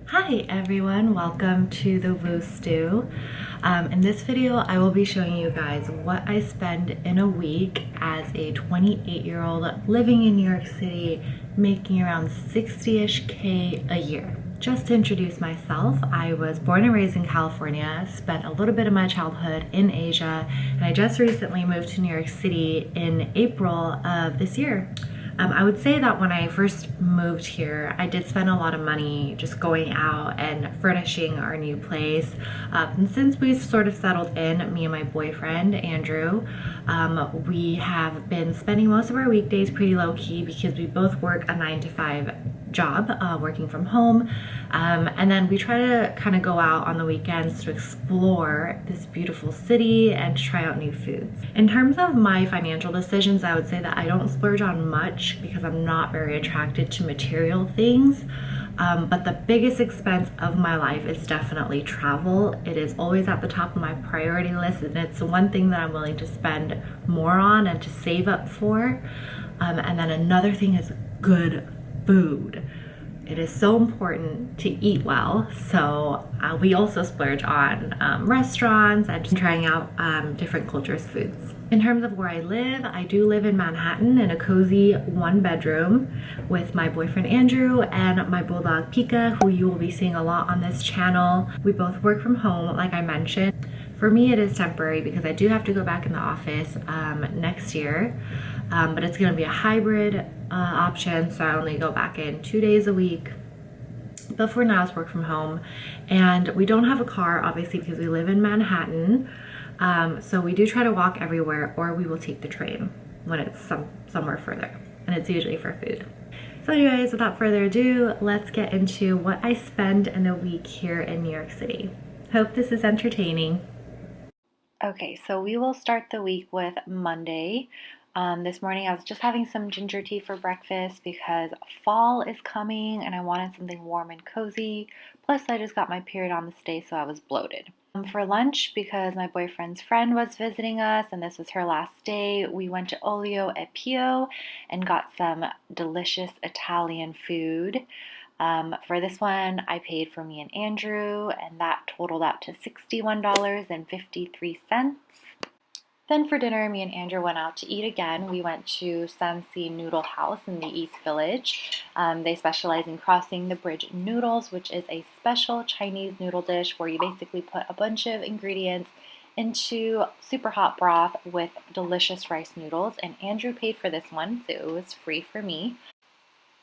Hi everyone, welcome to the Woo Stew. In this video, I will be showing you guys what I spend in a week as a 28-year-old living in New York City, making around 60-ish K a year. Just to introduce myself, I was born and raised in California, spent a little bit of my childhood in Asia, and I just recently moved to New York City in April of this year. I would say that when I first moved here, I did spend a lot of money just going out and furnishing our new place. And since we sort of settled in, me and my boyfriend, Andrew, we have been spending most of our weekdays pretty low key because we both work a 9-to-5 job, working from home. And then we try to kind of go out on the weekends to explore this beautiful city and to try out new foods. In terms of my financial decisions, I would say that I don't splurge on much because I'm not very attracted to material things. But the biggest expense of my life is definitely travel. It is always at the top of my priority list, and it's one thing that I'm willing to spend more on and to save up for. And then another thing is good food. It is so important to eat well, so we also splurge on restaurants and just trying out different cultures' foods. In terms of where I live, I do live in Manhattan in a cozy 1-bedroom with my boyfriend Andrew and my bulldog Pika, who you will be seeing a lot on this channel. We both work from home, like I mentioned. For me, it is temporary because I do have to go back in the office next year, but it's going to be a hybrid option, so I only go back in 2 days a week. But for now, it's work from home, and we don't have a car, obviously, because we live in Manhattan. So we do try to walk everywhere, or we will take the train when it's somewhere further, and it's usually for food. So anyways, without further ado, let's get into what I spend in a week here in New York City. Hope this is entertaining. Okay, so we will start the week with Monday. This morning I was just having some ginger tea for breakfast because fall is coming and I wanted something warm and cozy. Plus I just got my period on this day, so I was bloated. For lunch, because my boyfriend's friend was visiting us and this was her last day, we went to Olio e Pio and got some delicious Italian food. For this one, I paid for me and Andrew, and that totaled out to $61.53. Then for dinner, me and Andrew went out to eat again. We went to Sansi Noodle House in the East Village. They specialize in crossing the bridge noodles, which is a special Chinese noodle dish where you basically put a bunch of ingredients into super hot broth with delicious rice noodles. And Andrew paid for this one, so it was free for me.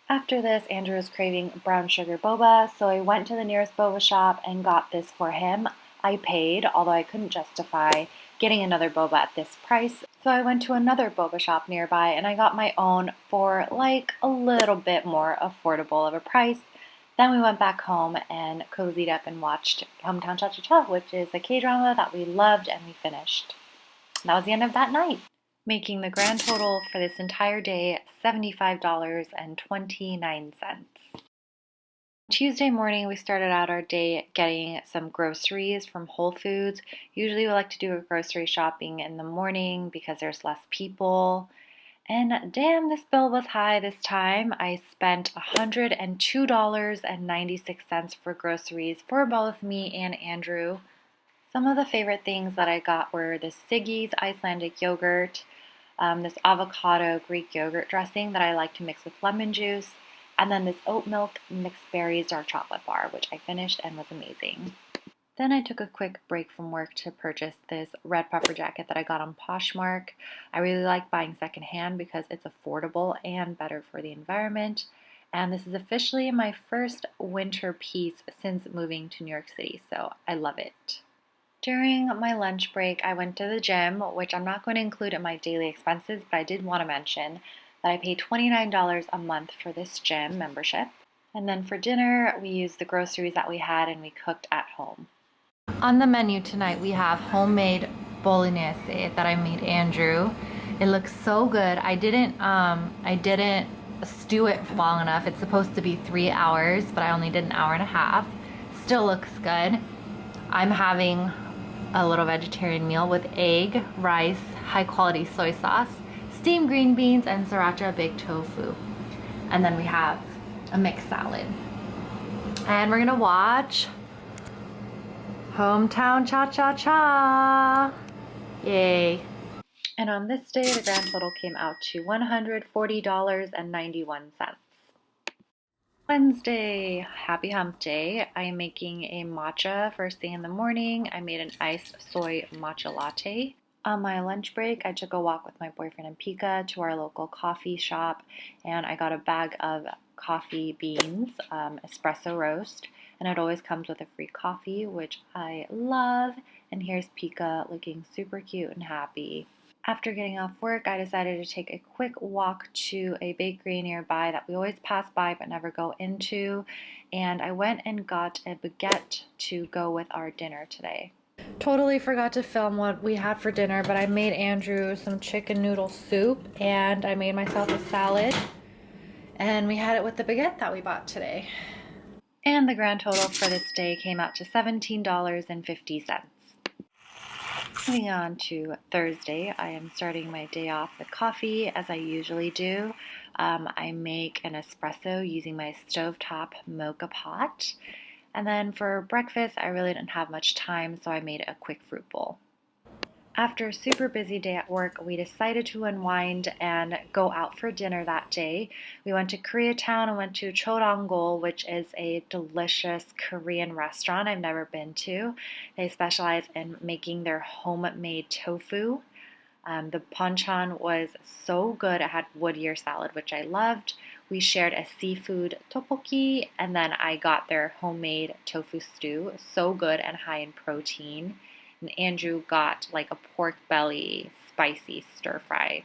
After this, Andrew was craving brown sugar boba, so I went to the nearest boba shop and got this for him. I paid, although I couldn't justify getting another boba at this price. So I went to another boba shop nearby and I got my own for like a little bit more affordable of a price. Then we went back home and cozied up and watched Hometown Cha-Cha-Cha, which is a K-drama that we loved and we finished. That was the end of that night, making the grand total for this entire day $75.29. Tuesday morning, we started out our day getting some groceries from Whole Foods. Usually we like to do a grocery shopping in the morning because there's less people. And damn, this bill was high this time. I spent $102.96 for groceries for both me and Andrew. Some of the favorite things that I got were this Siggy's Icelandic yogurt, this avocado Greek yogurt dressing that I like to mix with lemon juice, and then this oat milk mixed berries dark chocolate bar, which I finished and was amazing. Then I took a quick break from work to purchase this red puffer jacket that I got on Poshmark. I really like buying secondhand because it's affordable and better for the environment. And this is officially my first winter piece since moving to New York City, so I love it. During my lunch break, I went to the gym, which I'm not going to include in my daily expenses, but I did want to mention that I paid $29 a month for this gym membership. And then for dinner, we used the groceries that we had and we cooked at home. On the menu tonight, we have homemade bolognese that I made Andrew. It looks so good. I didn't stew it long enough. It's supposed to be 3 hours, but I only did an hour and a half. Still looks good. I'm having a little vegetarian meal with egg, rice, high quality soy sauce, steamed green beans, and sriracha baked tofu. And then we have a mixed salad. And we're gonna watch Hometown Cha-Cha-Cha. Yay. And on this day, the grand total came out to $140.91. Wednesday, happy hump day. I am making a matcha first thing in the morning. I made an iced soy matcha latte. On my lunch break, I took a walk with my boyfriend and Pika to our local coffee shop, and I got a bag of coffee beans, espresso roast, and it always comes with a free coffee, which I love. And here's Pika looking super cute and happy. After getting off work, I decided to take a quick walk to a bakery nearby that we always pass by but never go into, and I went and got a baguette to go with our dinner today. Totally forgot to film what we had for dinner, but I made Andrew some chicken noodle soup, and I made myself a salad, and we had it with the baguette that we bought today. And the grand total for this day came out to $17.50. Moving on to Thursday, I am starting my day off with coffee as I usually do. I make an espresso using my stovetop mocha pot. And then for breakfast, I really didn't have much time, so I made a quick fruit bowl. After a super busy day at work, we decided to unwind and go out for dinner that day. We went to Koreatown and went to Choranggol, which is a delicious Korean restaurant I've never been to. They specialize in making their homemade tofu. The banchan was so good. It had wood ear salad, which I loved. We shared a seafood tteokbokki, and then I got their homemade tofu stew. So good and high in protein. And Andrew got like a pork belly spicy stir fry.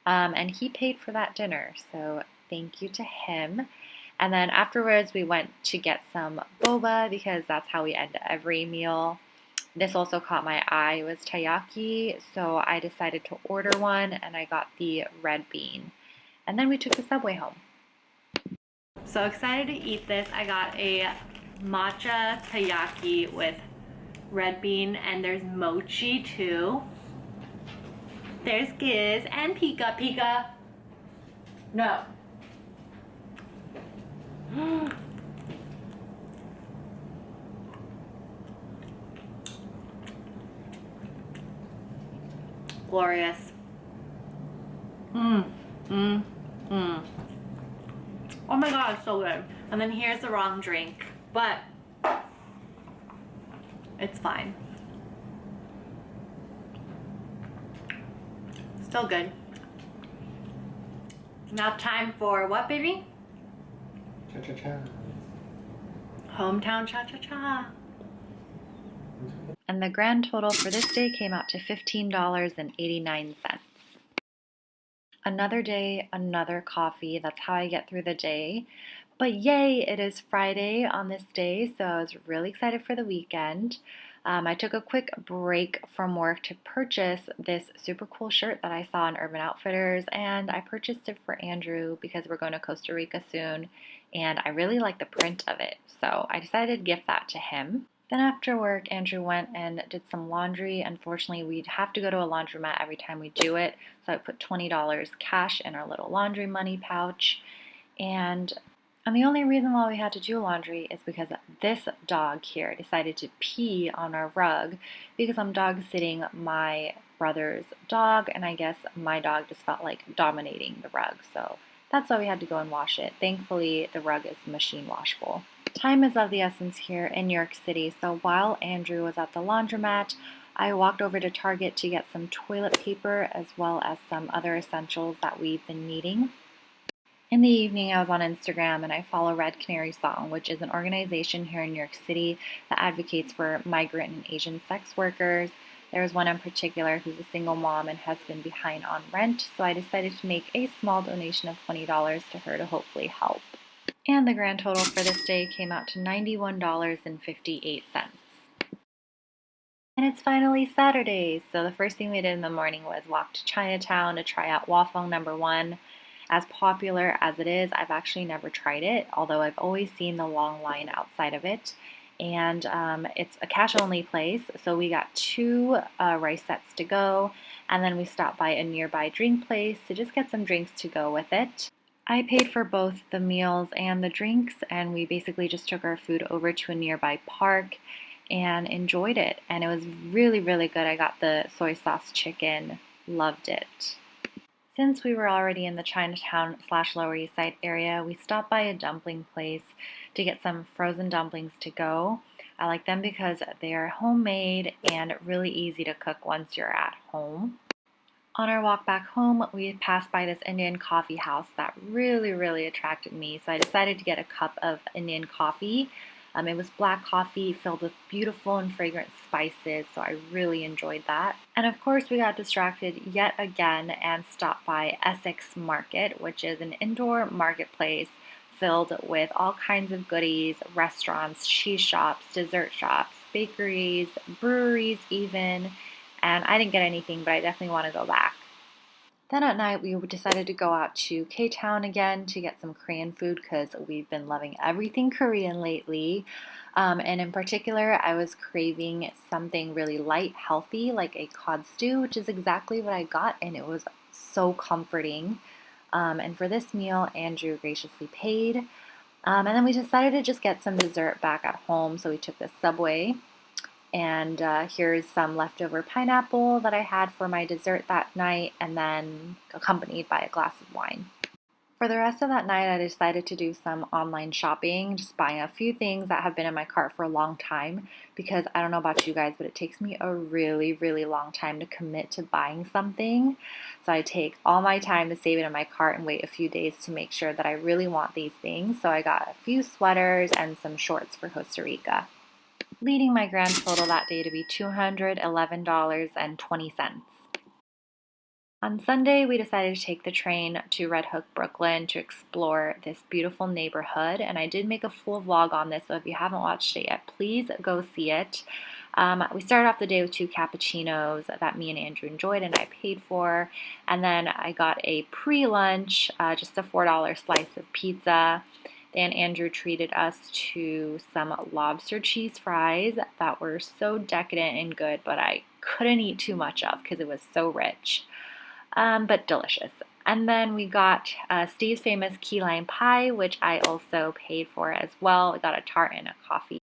And he paid for that dinner, so thank you to him. And then afterwards, we went to get some boba because that's how we end every meal. This also caught my eye. It was taiyaki, so I decided to order one, and I got the red bean. And then we took the subway home. So excited to eat this. I got a matcha taiyaki with red bean, and there's mochi too. There's Giz and Pika. Pika. No. Glorious. Oh my god, it's so good. And then here's the wrong drink, but it's fine. Still good. Now time for what, baby? Cha-cha-cha. Hometown Cha-Cha-Cha. And the grand total for this day came out to $15.89. Another day, another coffee. That's how I get through the day. But yay, it is Friday on this day, so I was really excited for the weekend. I took a quick break from work to purchase this super cool shirt that I saw in Urban Outfitters, and I purchased it for Andrew because we're going to Costa Rica soon, and I really like the print of it, so I decided to gift that to him. Then after work, Andrew went and did some laundry. Unfortunately, we'd have to go to a laundromat every time we do it, so I put $20 cash in our little laundry money pouch, and the only reason why we had to do laundry is because this dog here decided to pee on our rug because I'm dog sitting my brother's dog, and I guess my dog just felt like dominating the rug, so that's why we had to go and wash it. Thankfully, the rug is machine washable. Time is of the essence here in New York City, so while Andrew was at the laundromat, I walked over to Target to get some toilet paper as well as some other essentials that we've been needing. In the evening, I was on Instagram and I follow Red Canary Song, which is an organization here in New York City that advocates for migrant and Asian sex workers. There was one in particular who's a single mom and has been behind on rent, so I decided to make a small donation of $20 to her to hopefully help. And the grand total for this day came out to $91.58. And it's finally Saturday, so the first thing we did in the morning was walk to Chinatown to try out Waffle Number 1. As popular as it is, I've actually never tried it, although I've always seen the long line outside of it. And it's a cash-only place, so we got 2 rice sets to go, and then we stopped by a nearby drink place to just get some drinks to go with it. I paid for both the meals and the drinks, and we basically just took our food over to a nearby park and enjoyed it. And it was really, really good. I got the soy sauce chicken, loved it. Since we were already in the Chinatown / Lower East Side area, we stopped by a dumpling place to get some frozen dumplings to go. I like them because they are homemade and really easy to cook once you're at home. On our walk back home, we passed by this Indian coffee house that really, really attracted me. So I decided to get a cup of Indian coffee. It was black coffee filled with beautiful and fragrant spices, so I really enjoyed that. And of course, we got distracted yet again and stopped by Essex Market, which is an indoor marketplace filled with all kinds of goodies, restaurants, cheese shops, dessert shops, bakeries, breweries even. And I didn't get anything, but I definitely want to go back. Then at night, we decided to go out to K-Town again to get some Korean food because we've been loving everything Korean lately. And in particular, I was craving something really light, healthy, like a cod stew, which is exactly what I got, and it was so comforting. And for this meal, Andrew graciously paid. And then we decided to just get some dessert back at home, so we took the subway. And here's some leftover pineapple that I had for my dessert that night, and then accompanied by a glass of wine. For the rest of that night, I decided to do some online shopping, just buying a few things that have been in my cart for a long time, because I don't know about you guys, but it takes me a really, really long time to commit to buying something. So I take all my time to save it in my cart and wait a few days to make sure that I really want these things. So I got a few sweaters and some shorts for Costa Rica, leading my grand total that day to be $211.20. On Sunday, we decided to take the train to Red Hook, Brooklyn to explore this beautiful neighborhood, and I did make a full vlog on this, so if you haven't watched it yet, please go see it. We started off the day with 2 cappuccinos that me and Andrew enjoyed and I paid for, and then I got a pre-lunch, just a $4 slice of pizza. Then Andrew treated us to some lobster cheese fries that were so decadent and good, but I couldn't eat too much of because it was so rich, but delicious. And then we got Steve's famous key lime pie, which I also paid for as well. I got a tart and a coffee.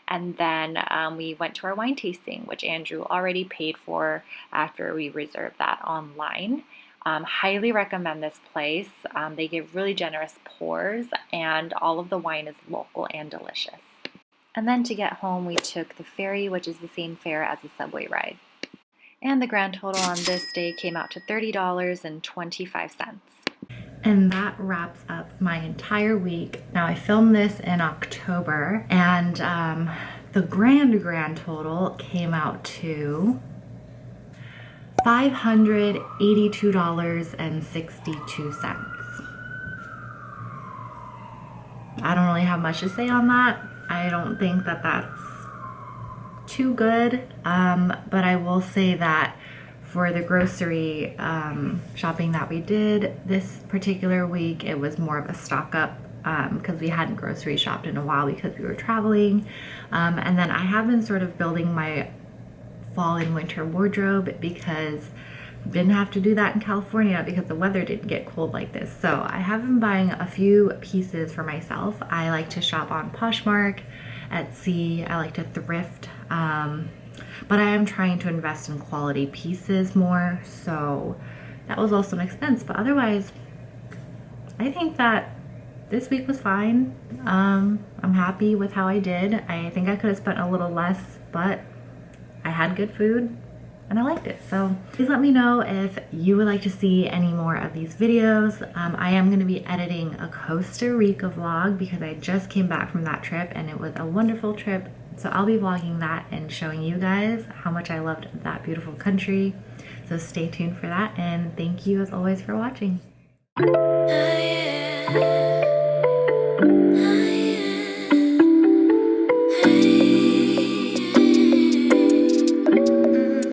And then we went to our wine tasting, which Andrew already paid for after we reserved that online. Highly recommend this place. They give really generous pours, and all of the wine is local and delicious. And then to get home, we took the ferry, which is the same fare as the subway ride. And the grand total on this day came out to $30.25. And that wraps up my entire week. Now, I filmed this in October, and the grand total came out to $582.62. I don't really have much to say on that. I don't think that that's too good, but I will say that for the grocery shopping that we did this particular week, it was more of a stock up because we hadn't grocery shopped in a while because we were traveling. And then I have been sort of building my fall and winter wardrobe because didn't have to do that in California because the weather didn't get cold like this. So I have been buying a few pieces for myself. I like to shop on Poshmark, Etsy. I like to thrift, but I am trying to invest in quality pieces more. So that was also an expense, but otherwise I think that this week was fine. I'm happy with how I did. I think I could have spent a little less, but I had good food and I liked it. So please let me know if you would like to see any more of these videos. I am going to be editing a Costa Rica vlog because I just came back from that trip and it was a wonderful trip. So I'll be vlogging that and showing you guys how much I loved that beautiful country. So stay tuned for that, and thank you as always for watching.